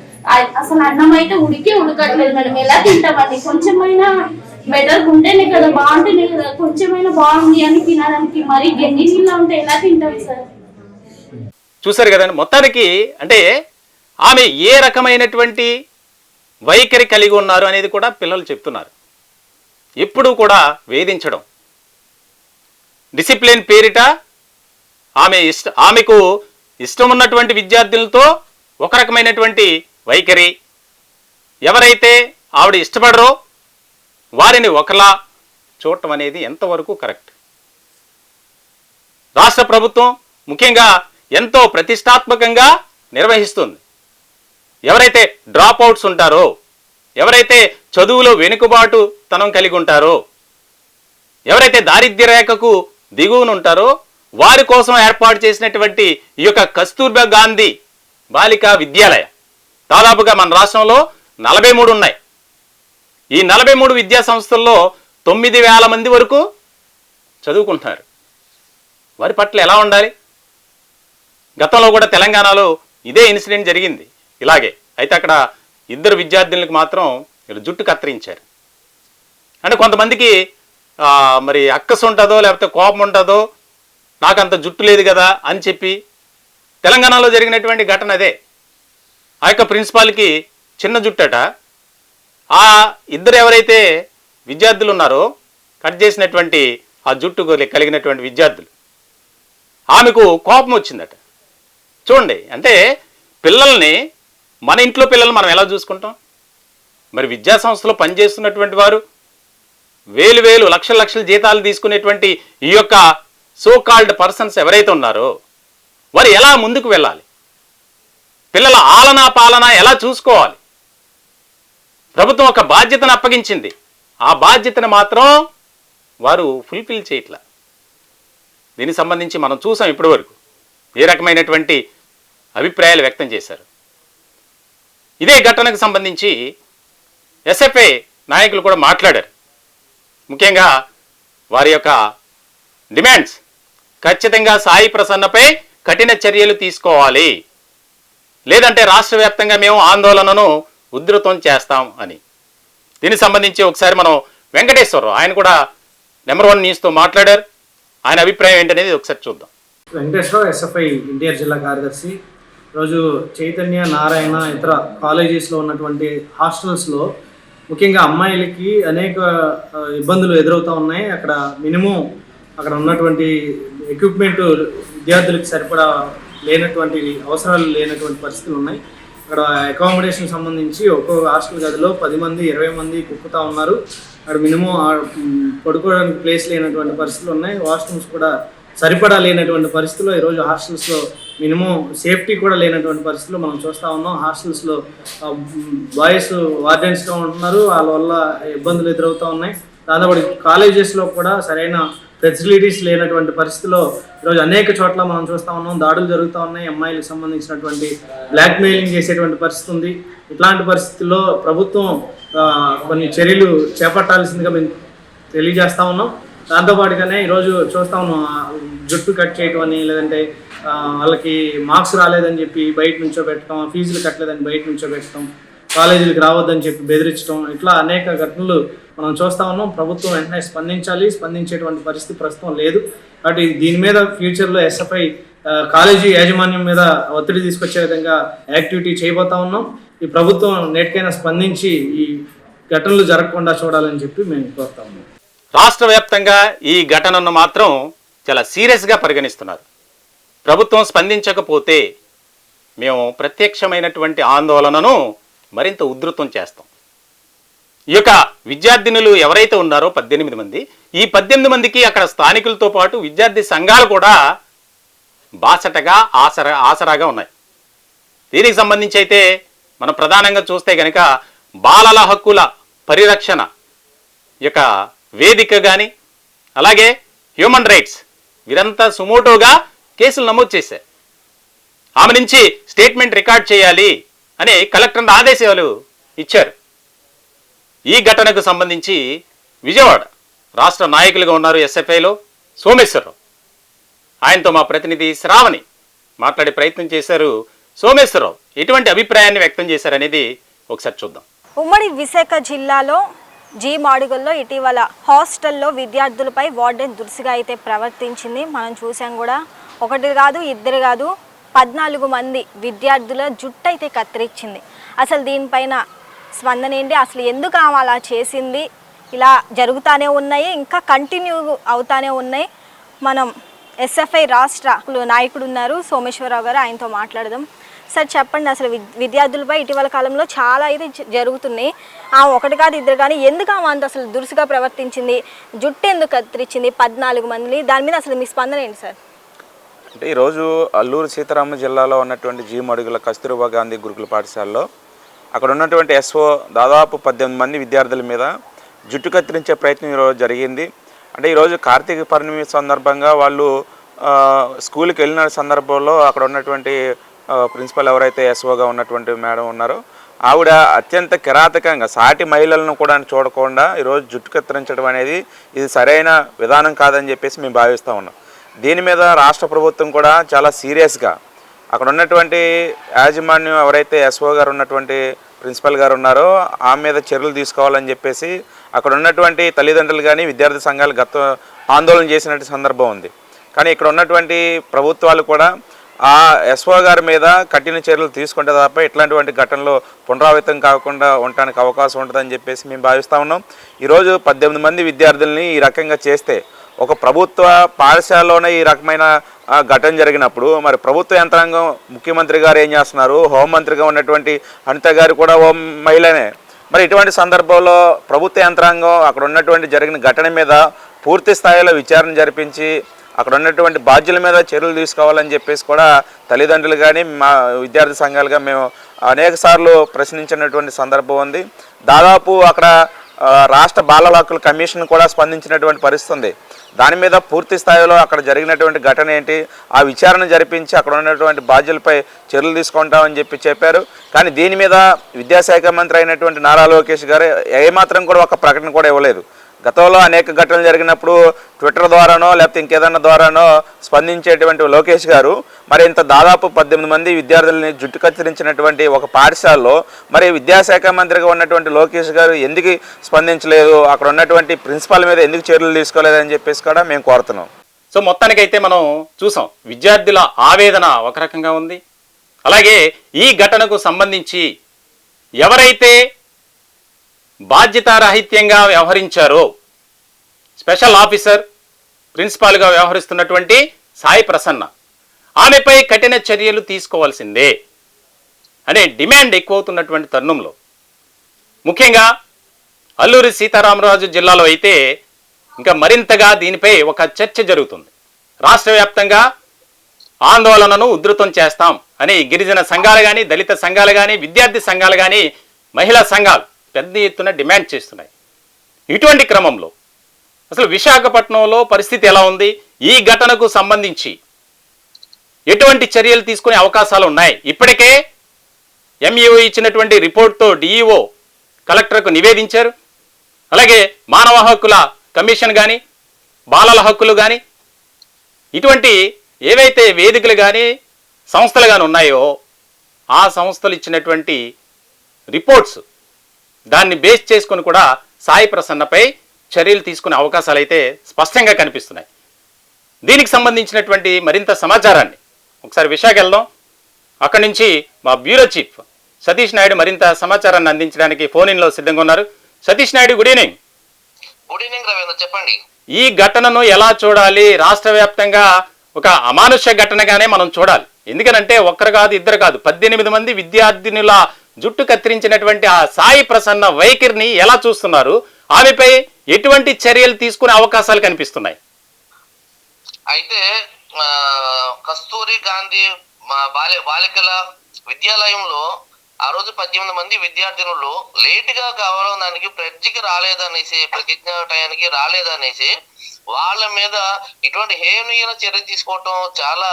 అసలు అన్నం అయితే ఉడకట్లేదు మేడం. ఎలా తింటామండి? కొంచెమైనా బెటర్ ఉంటేనే కదా, బాగుంటేనే కదా, కొంచెమైనా బాగుంది అని తినడానికి. మరి గెన్ని నీళ్ళు ఉంటే ఎలా తింటాం సార్? చూసారు కదండి. మొత్తానికి అంటే ఆమె ఏ రకమైనటువంటి వైఖరి కలిగి ఉన్నారు అనేది కూడా పిల్లలు చెప్తున్నారు. ఎప్పుడూ కూడా వేధించడం, డిసిప్లిన్ పేరిట ఆమెకు ఇష్టం ఉన్నటువంటి విద్యార్థులతో ఒక రకమైనటువంటి వైఖరి, ఎవరైతే ఆవిడ ఇష్టపడరో వారిని ఒకలా చూడటం అనేది ఎంతవరకు కరెక్ట్? రాష్ట్ర ప్రభుత్వం ముఖ్యంగా ఎంతో ప్రతిష్టాత్మకంగా నిర్వహిస్తుంది. ఎవరైతే డ్రాప్ అవుట్స్ ఉంటారో, ఎవరైతే చదువులో వెనుకబాటు తనం కలిగి ఉంటారో, ఎవరైతే దారిద్ర్య రేఖకు దిగువనుంటారో వారి కోసం ఏర్పాటు చేసినటువంటి ఈ యొక్క కస్తూర్బా గాంధీ బాలికా విద్యాలయ దాదాపుగా మన రాష్ట్రంలో 43 ఉన్నాయి. ఈ 43 విద్యా సంస్థల్లో 9,000 మంది వరకు చదువుకుంటున్నారు. వారి పట్ల ఎలా ఉండాలి? గతంలో కూడా తెలంగాణలో ఇదే ఇన్సిడెంట్ జరిగింది ఇలాగే. అయితే అక్కడ 2 విద్యార్థులకు మాత్రం జుట్టు కత్తిరించారు. అంటే కొంతమందికి మరి అక్కసు ఉంటుందో లేకపోతే కోపం ఉంటుందో, నాకంత జుట్టు లేదు కదా అని చెప్పి. తెలంగాణలో జరిగినటువంటి ఘటన అదే. ఆ యొక్క ప్రిన్సిపాల్కి చిన్న జుట్టట. ఆ 2 ఎవరైతే విద్యార్థులు ఉన్నారో కట్ చేసినటువంటి ఆ జుట్టు కలిగినటువంటి విద్యార్థులు, ఆమెకు కోపం వచ్చిందట. చూడండి, అంటే పిల్లల్ని, మన ఇంట్లో పిల్లల్ని మనం ఎలా చూసుకుంటాం? మరి విద్యా సంస్థలో పనిచేస్తున్నటువంటి వారు వేలు లక్షల జీతాలు తీసుకునేటువంటి ఈ యొక్క సో కాల్డ్ పర్సన్స్ ఎవరైతే ఉన్నారో వారు ఎలా ముందుకు వెళ్ళాలి? పిల్లల ఆలనా పాలన ఎలా చూసుకోవాలి? ప్రభుత్వం ఒక బాధ్యతను అప్పగించింది, ఆ బాధ్యతను మాత్రం వారు ఫుల్ఫిల్ చేయట్లా. దీనికి సంబంధించి మనం చూసాం ఇప్పటి వరకు ఏ రకమైనటువంటి అభిప్రాయాలు వ్యక్తం చేశారు. ఇదే ఘటనకు సంబంధించి ఎస్ఎఫ్ఐ నాయకులు కూడా మాట్లాడారు. ముఖ్యంగా వారి యొక్క డిమాండ్స్, ఖచ్చితంగా సాయి ప్రసన్నపై కఠిన చర్యలు తీసుకోవాలి, లేదంటే రాష్ట్ర వ్యాప్తంగా మేము ఆందోళనను ఉధృతం చేస్తాం అని. దీనికి సంబంధించి ఒకసారి మనం వెంకటేశ్వరరావు, ఆయన కూడా నెంబర్ 1 న్యూస్తో మాట్లాడారు. ఆయన అభిప్రాయం ఏంటనేది ఒకసారి చూద్దాం. వెంకటేశ్వరరావు, ఎస్ఎఫ్ఐ ఎన్టీఆర్ జిల్లా కార్యదర్శి. రోజు చైతన్య, నారాయణ ఇతర కాలేజెస్లో ఉన్నటువంటి హాస్టల్స్లో ముఖ్యంగా అమ్మాయిలకి అనేక ఇబ్బందులు ఎదురవుతూ ఉన్నాయి. అక్కడ మినిమం అక్కడ ఉన్నటువంటి ఎక్విప్మెంట్ విద్యార్థులకు సరిపడా లేనటువంటి, అవసరాలు లేనటువంటి పరిస్థితులు ఉన్నాయి. అక్కడ అకామిడేషన్ సంబంధించి ఒక్కొక్క హాస్టల్ గదిలో 10 మంది 20 మంది కుక్కుతూ ఉన్నారు. అక్కడ మినిమం పడుకోవడానికి ప్లేస్ లేనటువంటి పరిస్థితులు ఉన్నాయి. వాష్రూమ్స్ కూడా సరిపడా లేనటువంటి పరిస్థితుల్లో ఈరోజు హాస్టల్స్లో మినిమం సేఫ్టీ కూడా లేనటువంటి పరిస్థితులు మనం చూస్తూ ఉన్నాం. హాస్టల్స్లో బాయ్స్ వార్డెన్స్గా ఉంటున్నారు, వాళ్ళ వల్ల ఇబ్బందులు ఎదురవుతూ ఉన్నాయి. దాదాపు కాలేజెస్లో కూడా సరైన ఫెసిలిటీస్ లేనటువంటి పరిస్థితిలో ఈరోజు అనేక చోట్ల మనం చూస్తూ ఉన్నాం. దాడులు జరుగుతూ ఉన్నాయి, అమ్మాయిలకు సంబంధించినటువంటి బ్లాక్మెయిలింగ్ చేసేటువంటి పరిస్థితి ఉంది. ఇట్లాంటి పరిస్థితుల్లో ప్రభుత్వం కొన్ని చర్యలు చేపట్టాల్సిందిగా మేము తెలియజేస్తూ ఉన్నాం. దాంతోపాటుగానే ఈరోజు చూస్తూ ఉన్నాం, జుట్టు కట్ చేయటం అని, లేదంటే వాళ్ళకి మార్క్స్ రాలేదని చెప్పి బయట నుంచో పెట్టడం, ఫీజులు కట్టలేదని బయట నుంచో పెట్టడం, కాలేజీలకు రావద్దని చెప్పి బెదిరించడం, ఇట్లా అనేక ఘటనలు మనం చూస్తూ ఉన్నాం. ప్రభుత్వం వెంటనే స్పందించాలి. స్పందించేటువంటి పరిస్థితి ప్రస్తుతం లేదు. కాబట్టి దీని మీద ఫ్యూచర్లో ఎస్ఎఫ్ఐ కాలేజీ యాజమాన్యం మీద ఒత్తిడి తీసుకొచ్చే విధంగా యాక్టివిటీ చేయబోతా ఉన్నాం. ఈ ప్రభుత్వం నేటికైనా స్పందించి ఈ ఘటనలు జరగకుండా చూడాలని చెప్పి మేము కోరుతా ఉన్నాం. రాష్ట్ర వ్యాప్తంగా ఈ ఘటనను మాత్రం చాలా సీరియస్గా పరిగణిస్తున్నారు. ప్రభుత్వం స్పందించకపోతే మేము ప్రత్యక్షమైనటువంటి ఆందోళనను మరింత ఉధృతం చేస్తాం. ఈ యొక్క విద్యార్థినులు ఎవరైతే ఉన్నారో 18 మంది, ఈ 18 మందికి అక్కడ స్థానికులతో పాటు విద్యార్థి సంఘాలు కూడా బాసటగా ఆసరాగా ఉన్నాయి. దీనికి సంబంధించి అయితే మనం ప్రధానంగా చూస్తే కనుక బాలల హక్కుల పరిరక్షణ యొక్క వేదిక కానీ, అలాగే హ్యూమన్ రైట్స్ వీరంతా సుమోటోగా కేసులు నమోదు చేశారు. ఆమె నుంచి స్టేట్మెంట్ రికార్డ్ చేయాలి అని కలెక్టర్ ఆదేశాలు ఇచ్చారు. ఈ ఘటనకు సంబంధించి విజయవాడ రాష్ట్ర నాయకులుగా ఉన్నారు ఎస్ఎఫ్ఐలో సోమేశ్వరరావు. ఆయనతో మా ప్రతినిధి శ్రావణి మాట్లాడే ప్రయత్నం చేశారు. సోమేశ్వరరావు ఎటువంటి అభిప్రాయాన్ని వ్యక్తం చేశారనేది ఒకసారి చూద్దాం. ఉమ్మడి విశాఖ జిల్లాలో జీ మాడుగుల్లో ఇటీవల హాస్టల్లో విద్యార్థులపై వార్డెన్ దురుసుగా అయితే ప్రవర్తించింది. మనం చూసాం కూడా, ఒకటి కాదు ఇద్దరు కాదు 14 మంది విద్యార్థుల జుట్టు అయితే కత్తిరించింది. అసలు దీనిపైన స్పందన ఏంటి, అసలు ఎందుకు ఆమె అలా చేసింది, ఇలా జరుగుతూనే ఉన్నాయి, ఇంకా కంటిన్యూ అవుతూనే ఉన్నాయి. మనం ఎస్ఎఫ్ఐ రాష్ట్ర నాయకుడు ఉన్నారు సోమేశ్వరరావు గారు, ఆయనతో మాట్లాడదాం. సార్ చెప్పండి, అసలు విద్యార్థులపై ఇటీవల కాలంలో చాలా అయితే జరుగుతున్నాయి. ఒకటి కాదు ఇద్దరు కానీ ఎందుకు ఆమె అంత అసలు దురుసుగా ప్రవర్తించింది, జుట్టు ఎందుకు కత్తిరించింది 14 మంది, దాని మీద అసలు మీ స్పందన ఏంటి సార్? అంటే ఈరోజు అల్లూరు సీతారామ జిల్లాలో ఉన్నటువంటి జీ మడుగుల కస్తూర్బా గాంధీ గురుకుల పాఠశాలలో అక్కడ ఉన్నటువంటి ఎస్ఓ దాదాపు 18 మంది విద్యార్థుల మీద జుట్టు కత్తిరించే ప్రయత్నం ఈరోజు జరిగింది. అంటే ఈరోజు కార్తీక పౌర్ణమి సందర్భంగా వాళ్ళు స్కూల్కి వెళ్ళిన సందర్భంలో అక్కడ ఉన్నటువంటి ప్రిన్సిపల్ ఎవరైతే ఎస్ఓగా ఉన్నటువంటి మేడం ఉన్నారో ఆవిడ అత్యంత కిరాతకంగా సాటి మహిళలను కూడా చూడకుండా ఈరోజు జుట్టు కత్తిరించడం అనేది ఇది సరైన విధానం కాదని చెప్పేసి మేము భావిస్తూ ఉన్నాం. దీని మీద రాష్ట్ర ప్రభుత్వం కూడా చాలా సీరియస్గా అక్కడ ఉన్నటువంటి యాజమాన్యం ఎవరైతే ఎస్ఓ గారు ఉన్నటువంటి ప్రిన్సిపల్ గారు ఉన్నారో ఆమె మీద చర్యలు తీసుకోవాలని చెప్పేసి అక్కడ ఉన్నటువంటి తల్లిదండ్రులు కానీ విద్యార్థి సంఘాలు గత ఆందోళన చేసినటువంటి సందర్భం ఉంది. కానీ ఇక్కడ ఉన్నటువంటి ప్రభుత్వాలు కూడా ఆ ఎస్ఓ గారి మీద కఠిన చర్యలు తీసుకుంటే తప్ప ఇట్లాంటివంటి ఘటనలు పునరావృతం కాకుండా ఉండడానికి అవకాశం ఉంటుందని చెప్పేసి మేము భావిస్తూ ఉన్నాం. ఈరోజు 18 మంది విద్యార్థుల్ని ఈ రకంగా చేస్తే ఒక ప్రభుత్వ పాఠశాలలోనే ఈ రకమైన ఘటన జరిగినప్పుడు మరి ప్రభుత్వ యంత్రాంగం ముఖ్యమంత్రి గారు ఏం చేస్తున్నారు, హోంమంత్రిగా ఉన్నటువంటి అనిత గారు కూడా హోం మహిళనే. మరి ఇటువంటి సందర్భంలో ప్రభుత్వ యంత్రాంగం అక్కడ ఉన్నటువంటి జరిగిన ఘటన మీద పూర్తి స్థాయిలో విచారణ జరిపించి అక్కడ ఉన్నటువంటి బాధ్యుల మీద చర్యలు తీసుకోవాలని చెప్పేసి కూడా తల్లిదండ్రులు కానీ మా విద్యార్థి సంఘాలుగా మేము అనేక సార్లు ప్రశ్నించినటువంటి సందర్భం ఉంది. దాదాపు అక్కడ రాష్ట్ర బాలల హక్కుల కమిషన్ కూడా స్పందించినటువంటి పరిస్థితి ఉంది. దాని మీద పూర్తి స్థాయిలో అక్కడ జరిగినటువంటి ఘటన ఏంటి, ఆ విచారణ జరిపించి అక్కడ ఉన్నటువంటి బాధ్యులపై చర్యలు తీసుకుంటామని చెప్పారు. కానీ దీని మీద విద్యాశాఖ మంత్రి అయినటువంటి నారా లోకేష్ గారు ఏమాత్రం కూడా ఒక ప్రకటన కూడా ఇవ్వలేదు. గతంలో అనేక ఘటనలు జరిగినప్పుడు ట్విట్టర్ ద్వారానో లేకపోతే ఇంకేదన్నా ద్వారానో స్పందించేటువంటి లోకేష్ గారు మరి ఇంత దాదాపు 18 మంది విద్యార్థులని జుట్టు కత్తిరించినటువంటి ఒక పాఠశాలలో మరి విద్యాశాఖ మంత్రిగా ఉన్నటువంటి లోకేష్ గారు ఎందుకు స్పందించలేదు, అక్కడ ఉన్నటువంటి ప్రిన్సిపాల్ మీద ఎందుకు చర్యలు తీసుకోలేదని చెప్పేసి కూడా మేము కోరుతున్నాం. సో మొత్తానికైతే మనం చూసాం విద్యార్థుల ఆవేదన ఒక రకంగా ఉంది. అలాగే ఈ ఘటనకు సంబంధించి ఎవరైతే బాధ్యతారాహిత్యంగా వ్యవహరించారో స్పెషల్ ఆఫీసర్ ప్రిన్సిపాల్గా వ్యవహరిస్తున్నటువంటి సాయి ప్రసన్న ఆమెపై కఠిన చర్యలు తీసుకోవాల్సిందే అనే డిమాండ్ ఎక్కువవుతున్నటువంటి తరుణంలో ముఖ్యంగా అల్లూరి సీతారామరాజు జిల్లాలో అయితే ఇంకా మరింతగా దీనిపై ఒక చర్చ జరుగుతుంది. రాష్ట్ర వ్యాప్తంగా ఆందోళనను ఉధృతం చేస్తాం అని గిరిజన సంఘాలు కానీ, దళిత సంఘాలు కానీ, విద్యార్థి సంఘాలు కానీ, మహిళా సంఘాలు పెద్ద ఎత్తున డిమాండ్ చేస్తున్నాయి. ఇటువంటి క్రమంలో అసలు విశాఖపట్నంలో పరిస్థితి ఎలా ఉంది, ఈ ఘటనకు సంబంధించి ఎటువంటి చర్యలు తీసుకునే అవకాశాలు ఉన్నాయి? ఇప్పటికే ఎంఈఓ ఇచ్చినటువంటి రిపోర్ట్తో డిఈఓ కలెక్టర్కు నివేదించారు. అలాగే మానవ హక్కుల కమిషన్ కానీ, బాలల హక్కులు కానీ, ఇటువంటి ఏవైతే వేదికలు కానీ సంస్థలు కానీ ఉన్నాయో ఆ సంస్థలు ఇచ్చినటువంటి రిపోర్ట్స్ దాన్ని బేస్ చేసుకొని కూడా సాయి ప్రసన్నపై చర్యలు తీసుకునే అవకాశాలు అయితే స్పష్టంగా కనిపిస్తున్నాయి. దీనికి సంబంధించినటువంటి మరింత సమాచారాన్ని ఒకసారి విశాఖ వెళ్దాం. అక్కడి నుంచి మా బ్యూరో చీఫ్ సతీష్ నాయుడు మరింత సమాచారాన్ని అందించడానికి ఫోన్ ఇన్లో సిద్ధంగా ఉన్నారు. Satish Naidu, good evening. Good evening Ravindra, చెప్పండి. ఈ ఘటనను ఎలా చూడాలి? రాష్ట్ర వ్యాప్తంగా ఒక అమానుష్య ఘటనగానే మనం చూడాలి. ఎందుకనంటే ఒక్కరు కాదు, ఇద్దరు కాదు, 18 మంది విద్యార్థినుల జుట్టు కత్తిరించినటువంటి ఆ సాయి ప్రసన్న వైఖరిని ఎలా చూస్తున్నారు? ఆమెపై ఎటువంటి చర్యలు తీసుకునే అవకాశాలు కనిపిస్తున్నాయి? అయితే కస్తూరి గాంధీ బాలికల విద్యాలయంలో ఆ రోజు 18 మంది విద్యార్థినులు లేటుగా కావడం దానికి ప్రజ్ఞకి రాలేదనేసి, ప్రతిజ్ఞ టయానికి రాలేదనేసి వాళ్ళ మీద ఇటువంటి హేయనీయ చర్య తీసుకోవటం చాలా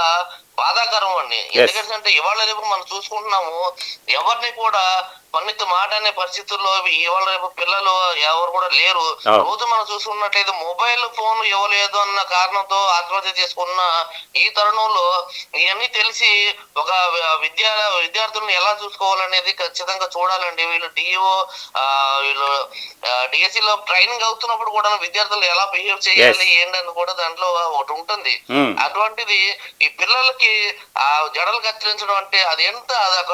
బాధాకరం అండి. ఎందుకంటే ఇవాళ రేపు మనం చూసుకుంటున్నాము, ఎవరిని కూడా పన్నిత మాట అనే పరిస్థితుల్లో ఇవాళ రేపు పిల్లలు ఎవరు కూడా లేరు. రోజు మనం చూసుకున్నట్లయితే మొబైల్ ఫోన్ ఇవ్వలేదు అన్న కారణంతో ఆత్మహత్య చేసుకున్న ఈ తరుణంలో ఇవన్నీ తెలిసి ఒక విద్యార్థులను ఎలా చూసుకోవాలనేది ఖచ్చితంగా చూడాలండి. వీళ్ళు డిఓ వీళ్ళు డిఎస్సిలో ట్రైనింగ్ అవుతున్నప్పుడు కూడా విద్యార్థులు ఎలా బిహేవ్ చేయాలి ఏంటని కూడా దాంట్లో ఒకటి ఉంటుంది. అటువంటిది ఈ పిల్లలకి ఆ జడలు కత్తిరించడం అంటే అది ఎంత అదొక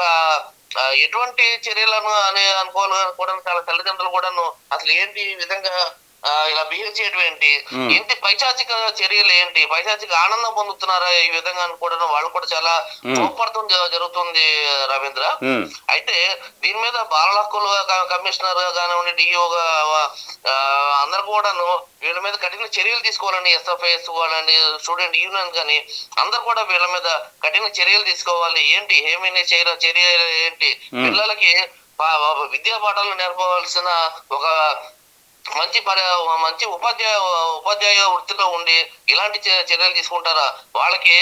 ఎటువంటి చర్యలను అని అనుకోవాలి కూడా చాలా తల్లిదండ్రులు కూడాను అసలు ఏంటి ఈ విధంగా ఇలా బిహేవ్ చేయడం ఏంటి, ఏంటి పైశాచిక చర్యలు ఏంటి, పైశాచిక ఆనందం పొందుతున్నారా ఈ విధంగా కూడా వాళ్ళు కూడా చాలా కోపడటం జరుగుతుంది రవీంద్ర. అయితే దీని మీద బాలల హక్కులు కమిషనర్ కానివ్వండి, డిఓగా అందరు కూడాను వీళ్ళ మీద కఠిన చర్యలు తీసుకోవాలని, ఎస్ఎఫ్ఐ తీసుకోవాలని, స్టూడెంట్ యూనియన్ కానీ అందరు కూడా వీళ్ళ మీద కఠిన చర్యలు తీసుకోవాలి. ఏంటి ఏమైనా చర్య ఏంటి, పిల్లలకి విద్యా పాఠాలు నేర్పవలసిన ఒక మంచి ఉపాధ్యాయ వృత్తిలో ఉండి ఇలాంటి చర్యలు తీసుకుంటారా? వాళ్ళకి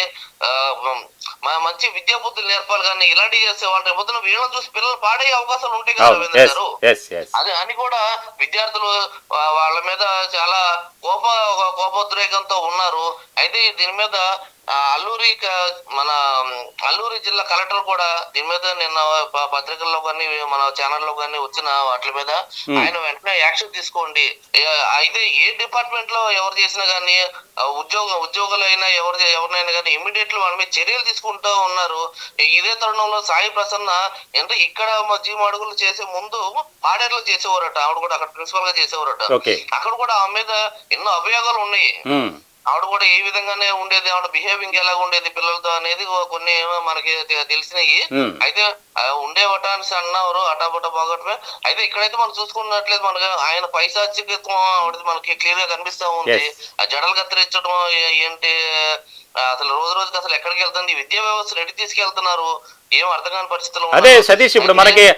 మంచి విద్యా బుద్ధులు నేర్పాలి, కానీ ఇలాంటివి చేస్తే వాళ్ళ పొద్దున వీళ్ళని చూసి పిల్లలు పాడే అవకాశాలు ఉంటాయి కదా రవీంద్ర గారు. అది అని కూడా విద్యార్థులు వాళ్ళ మీద చాలా కోపోద్రేకంతో ఉన్నారు. అయితే దీని మీద అల్లూరి జిల్లా కలెక్టర్ కూడా దీని మీద నిన్న పత్రికల్లో కానీ మన ఛానల్లో కానీ వచ్చిన వాటి మీద ఆయన వెంటనే యాక్షన్ తీసుకోండి. అయితే ఏ డిపార్ట్మెంట్ లో ఎవరు చేసినా కానీ ఉద్యోగులైనా ఎవరినైనా కానీ ఇమ్మీడియట్లీ వాళ్ళ మీద చర్యలు తీసుకుంటూ ఉన్నారు. ఇదే తరుణంలో సాయి ప్రసన్న అంటే ఇక్కడ జీవ అడుగులు చేసే ముందు పాడేరులో చేసేవారట, ఆవిడ కూడా అక్కడ ప్రిన్సిపల్ గా చేసేవారట. అక్కడ కూడా ఆమె మీద ఎన్నో అభియోగాలు ఉన్నాయి. ఆవిడ కూడా ఏ విధంగానే ఉండేది, ఆవిడ బిహేవింగ్ ఎలా ఉండేది పిల్లలతో అనేది కొన్ని మనకి తెలిసినాయి. అయితే ఉండేవట అని అన్నారు, అటాపట బాగొట్టమే. అయితే ఇక్కడైతే మనం చూసుకున్నట్లయితే మనకి ఆయన పైశాచికత్వం ఆవిడది మనకి క్లియర్ గా కనిపిస్తా ఉంది. ఆ జడలు కత్తిరించడం ఏంటి, అసలు రోజుకి అసలు ఎక్కడికి వెళ్తుంది, విద్యా వ్యవస్థ రెడీ తీసుకెళ్తున్నారు, ఏం అర్థం కాని పరిస్థితుల్లో. అదే సతీష్, ఇప్పుడు మనకి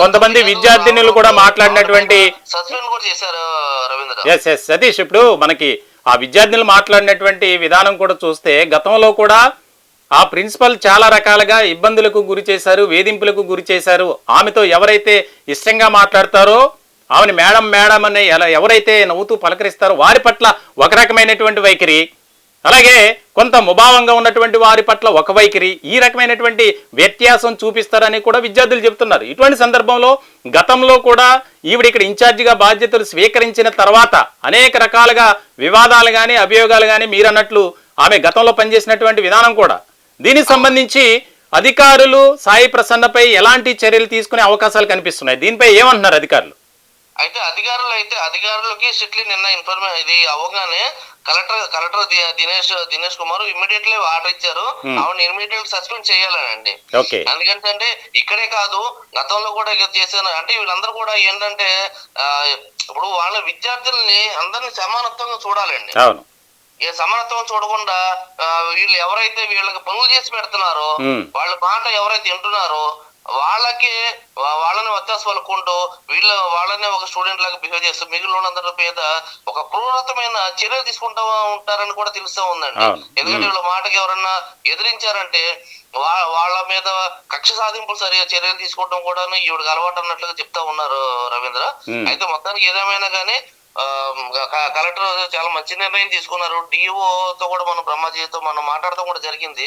కొంతమంది విద్యార్థినులు కూడా మాట్లాడినటువంటి సస్పెండ్ కూడా చేశారు రవీంద్ర. సతీష్, ఇప్పుడు మనకి ఆ విద్యార్థులు మాట్లాడినటువంటి విధానం కూడా చూస్తే గతంలో కూడా ఆ ప్రిన్సిపల్ చాలా రకాలుగా ఇబ్బందులకు గురి చేశారు, వేధింపులకు గురి చేశారు. ఆమెతో ఎవరైతే ఇష్టంగా మాట్లాడతారో ఆమెను మేడం మేడం అని ఎవరైతే నవ్వుతూ పలకరిస్తారో వారి పట్ల ఒక రకమైనటువంటి వైఖరి, అలాగే కొంత ముభావంగా ఉన్నటువంటి వారి పట్ల ఒక వైఖరి, ఈ రకమైనటువంటి వ్యత్యాసం చూపిస్తారని కూడా విద్యార్థులు చెబుతున్నారు. ఇటువంటి సందర్భంలో గతంలో కూడా ఈవిడ ఇక్కడ ఇన్ఛార్జిగా బాధ్యతలు స్వీకరించిన తర్వాత అనేక రకాలుగా వివాదాలు కానీ అభియోగాలు కానీ మీరన్నట్లు ఆమె గతంలో పనిచేసినటువంటి విధానం కూడా, దీనికి సంబంధించి అధికారులు సాయి ప్రసన్నపై ఎలాంటి చర్యలు తీసుకునే అవకాశాలు కనిపిస్తున్నాయి? దీనిపై ఏమంటున్నారు అధికారులు? అయితే అధికారులకి స్ట్రిక్ట్లీ నిన్న ఇన్ఫర్మేషన్ ఇది అవగానే collector Dinesh Kumar immediately order ఇచ్చారు, ఆవిడ ఇమ్మీడియట్ సస్పెండ్ చేయాలనండి. ఎందుకంటే ఇక్కడే కాదు గతంలో కూడా చేశాను. అంటే వీళ్ళందరూ కూడా ఏంటంటే ఇప్పుడు వాళ్ళ విద్యార్థుల్ని అందరినీ సమానత్వంగా చూడాలండి. ఏ సమానత్వం చూడకుండా వీళ్ళు ఎవరైతే వీళ్ళకి పనులు చేసి పెడుతున్నారో వాళ్ళ మాట ఎవరైతే వింటున్నారో వాళ్ళని వ్యత్యాస పలుకుంటూ వాళ్ళనే ఒక స్టూడెంట్ లాగా బిహేవ్ చేస్తూ మిగిలినందరి మీద ఒక క్రూరతమైన చర్యలు తీసుకుంటూ ఉంటారని కూడా తెలుస్తూ ఉందండి. ఎందుకంటే వీళ్ళ మాటకి ఎవరన్నా ఎదిరించారంటే వాళ్ళ మీద కక్ష సాధింపులు సరిగా చర్యలు తీసుకోవడం కూడా ఈవిడికి అలవాటు అన్నట్లుగా చెప్తా ఉన్నారు రవీంద్ర. అయితే మొత్తానికి ఏదేమైనా కానీ కలెక్టర్ చాలా మంచి నిర్ణయం తీసుకున్నారు. డిఓతో కూడా మనం బ్రహ్మాజీతో మనం మాట్లాడటం కూడా జరిగింది.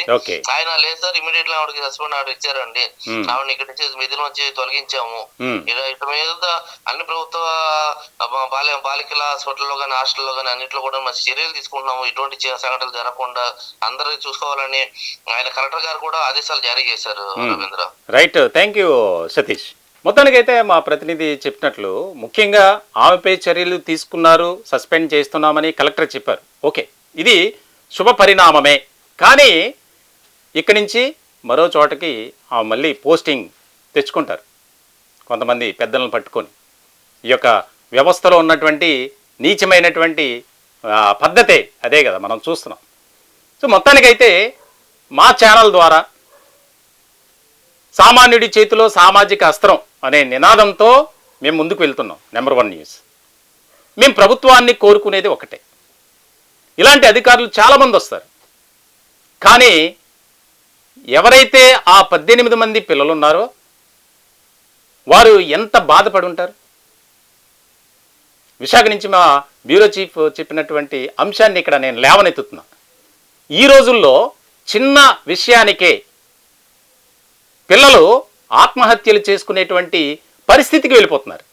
ఆయన లేదు సార్ ఇమీడియట్లీ ఆవిడకి సస్పెండ్ ఆర్డర్ ఇచ్చారండి, ఆవిడని ఇక్కడ నుంచి విధుల నుంచి తొలగించాము. ఇటు మీద అన్ని ప్రభుత్వ బాలికల హాస్పిటల్లో కానీ హాస్టల్లో కానీ అన్నింటిలో కూడా మంచి చర్యలు తీసుకుంటున్నాము. ఇటువంటి సంఘటనలు జరగకుండా అందరూ చూసుకోవాలని ఆయన కలెక్టర్ గారు కూడా ఆదేశాలు జారీ చేశారు Ravindra. Right, thank you Satish. మొత్తానికైతే మా ప్రతినిధి చెప్పినట్లు ముఖ్యంగా ఆమెపై చర్యలు తీసుకున్నారు, సస్పెండ్ చేస్తున్నామని కలెక్టర్ చెప్పారు. ఓకే, ఇది శుభ పరిణామమే. కానీ ఇక్కడి నుంచి మరో చోటకి మళ్ళీ పోస్టింగ్ తెచ్చుకుంటారు. కొంతమంది పెద్దలను పట్టుకొని ఈ యొక్క వ్యవస్థలో ఉన్నటువంటి నీచమైనటువంటి పద్ధతే అదే కదా మనం చూస్తున్నాం. సో మొత్తానికైతే మా ఛానల్ ద్వారా సామాన్యుడి చేతిలో సామాజిక అస్త్రం అనే నినాదంతో మేము ముందుకు వెళ్తున్నాం. Number 1 news. మేము ప్రభుత్వాన్ని కోరుకునేది ఒకటే, ఇలాంటి అధికారులు చాలామంది వస్తారు, కానీ ఎవరైతే ఆ 18 మంది పిల్లలు ఉన్నారో వారు ఎంత బాధపడి ఉంటారు. విశాఖ నుంచి మా బ్యూరో చీఫ్ చెప్పినటువంటి అంశాన్ని ఇక్కడ నేను లేవనెత్తుతున్నా. ఈ రోజుల్లో చిన్న విషయానికే పిల్లలు ఆత్మహత్యలు చేసుకునేటువంటి పరిస్థితికి వెళ్ళిపోతున్నారు.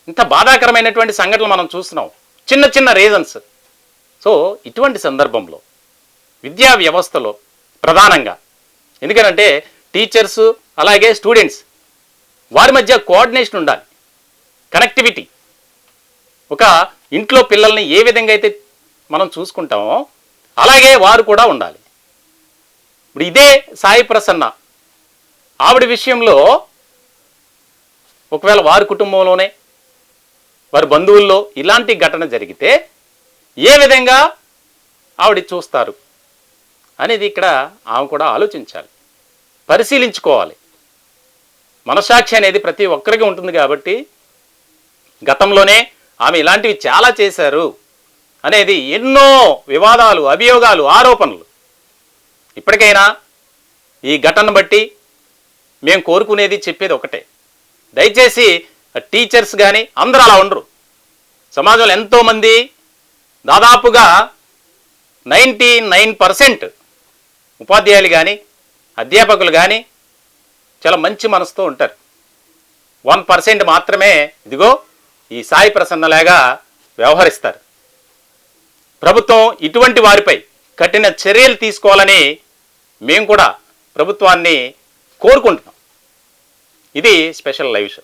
ఇంత బాధాకరమైనటువంటి సంఘటనలు మనం చూస్తున్నాం, చిన్న చిన్న రీజన్స్. సో ఇటువంటి సందర్భంలో విద్యా వ్యవస్థలో ప్రధానంగా, ఎందుకంటే టీచర్స్ అలాగే స్టూడెంట్స్ వారి మధ్య కోఆర్డినేషన్ ఉండాలి, కనెక్టివిటీ. ఒక ఇంట్లో పిల్లల్ని ఏ విధంగా అయితే మనం చూసుకుంటామో అలాగే వారు కూడా ఉండాలి. ఇప్పుడు ఇదే సాయి ప్రసన్న ఆవిడ విషయంలో ఒకవేళ వారి కుటుంబంలోనే వారి బంధువుల్లో ఇలాంటి ఘటన జరిగితే ఏ విధంగా ఆవిడ చూస్తారు అనేది ఇక్కడ ఆమె కూడా ఆలోచించాలి, పరిశీలించుకోవాలి. మనసాక్షి అనేది ప్రతి ఒక్కరికి ఉంటుంది కాబట్టి గతంలోనే ఆమె ఇలాంటివి చాలా చేశారు అనేది ఎన్నో వివాదాలు, అభియోగాలు, ఆరోపణలు. ఇప్పటికైనా ఈ ఘటనను బట్టి మేము కోరుకునేది చెప్పేది ఒకటే, దయచేసి టీచర్స్ కానీ అందరూ అలా ఉండరు. సమాజంలో ఎంతోమంది దాదాపుగా 99% ఉపాధ్యాయులు కానీ అధ్యాపకులు కానీ చాలా మంచి మనసుతో ఉంటారు. 1% మాత్రమే ఇదిగో ఈ సాయి ప్రసన్నలాగా వ్యవహరిస్తారు. ప్రభుత్వం ఇటువంటి వారిపై కఠిన చర్యలు తీసుకోవాలని మేము కూడా ప్రభుత్వాన్ని కోరుకుంటున్నాం. ఇది స్పెషల్ లైవ్ షో.